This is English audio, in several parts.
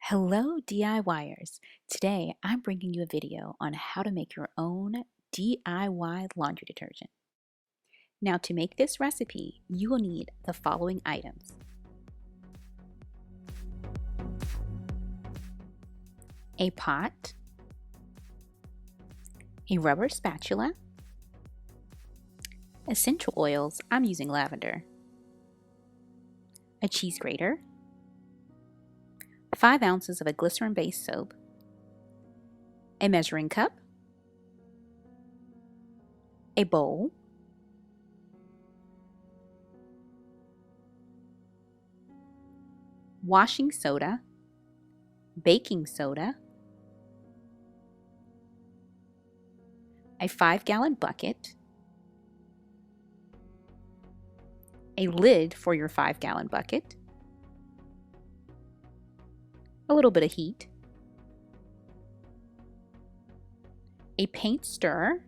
Hello DIYers! Today I'm bringing you a video on how to make your own DIY laundry detergent. Now to make this recipe, you will need the following items: a pot, a rubber spatula, essential oils, I'm using lavender, a cheese grater, 5 ounces of a glycerin-based soap, a measuring cup, a bowl, washing soda, baking soda, a 5-gallon bucket, a lid for your 5-gallon bucket, a little bit of heat, a paint stirrer,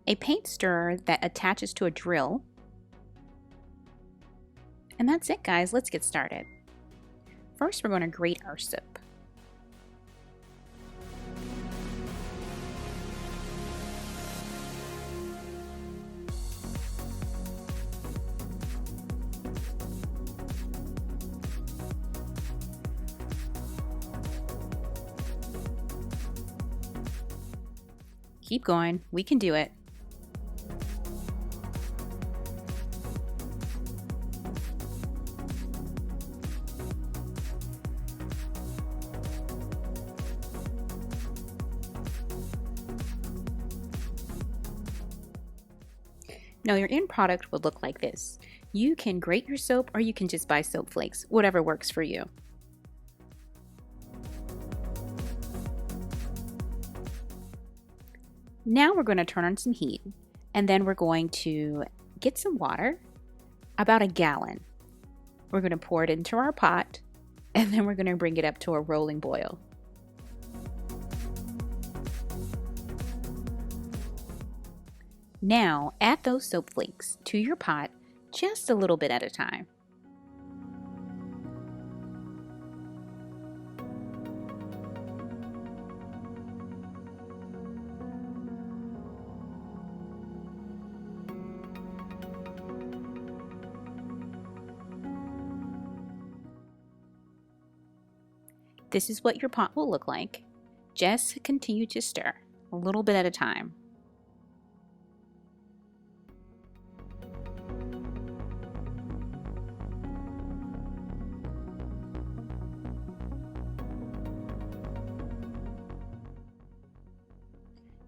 that attaches to a drill, and that's it, guys. Let's get started. First, we're going to grate our soap. Keep going, we can do it. Now your end product would look like this. You can grate your soap or you can just buy soap flakes, whatever works for you. Now we're going to turn on some heat, and then we're going to get some water, about a gallon. We're going to pour it into our pot, and then we're going to bring it up to a rolling boil. Now add those soap flakes to your pot just a little bit at a time. This is what your pot will look like. Just continue to stir a little bit at a time.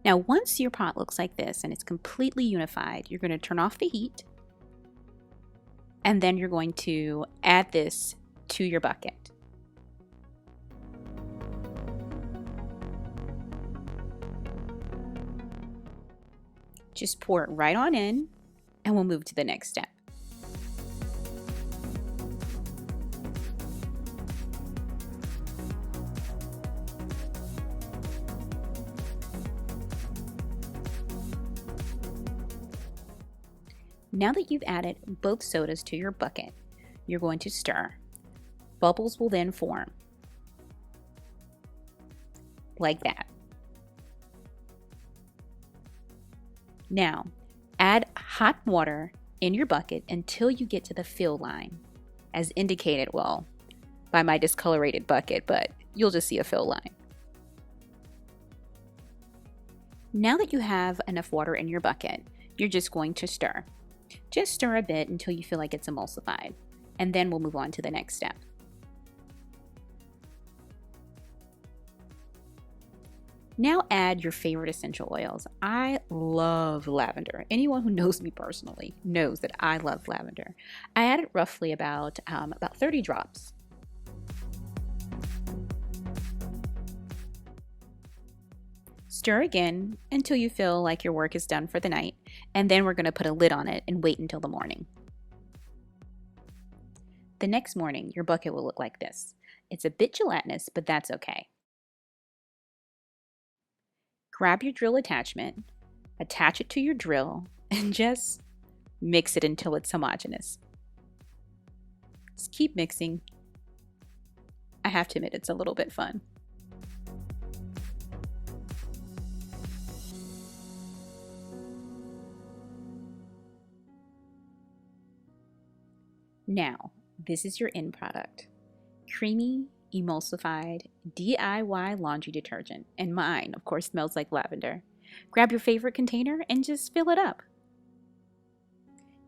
Now, once your pot looks like this and it's completely unified, you're going to turn off the heat, and then you're going to add this to your bucket. Just pour it right on in, and we'll move to the next step. Now that you've added both sodas to your bucket, you're going to stir. Bubbles will then form, like that. Now, add hot water in your bucket until you get to the fill line, as indicated, well, by my discolorated bucket, but you'll just see a fill line. Now that you have enough water in your bucket, you're just going to stir. Just stir a bit until you feel like it's emulsified, and then we'll move on to the next step. Now add your favorite essential oils. I love lavender. Anyone who knows me personally knows that I love lavender. I added roughly about 30 drops. Stir again until you feel like your work is done for the night, and then we're going to put a lid on it and wait until the morning. The next morning, your bucket will look like this. It's a bit gelatinous, but that's okay. Grab your drill attachment, attach it to your drill, and just mix it until it's homogeneous. just keep mixing. I have to admit, it's a little bit fun. Now, this is your end product. Creamy, emulsified, DIY laundry detergent. And mine, of course, smells like lavender. Grab your favorite container and just fill it up.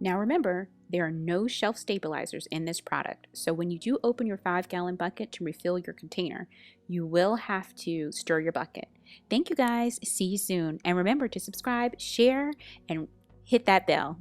Now remember, there are no shelf stabilizers in this product, so when you do open your 5-gallon bucket to refill your container, you will have to stir your bucket. Thank you guys, see you soon, and remember to subscribe, share, and hit that bell.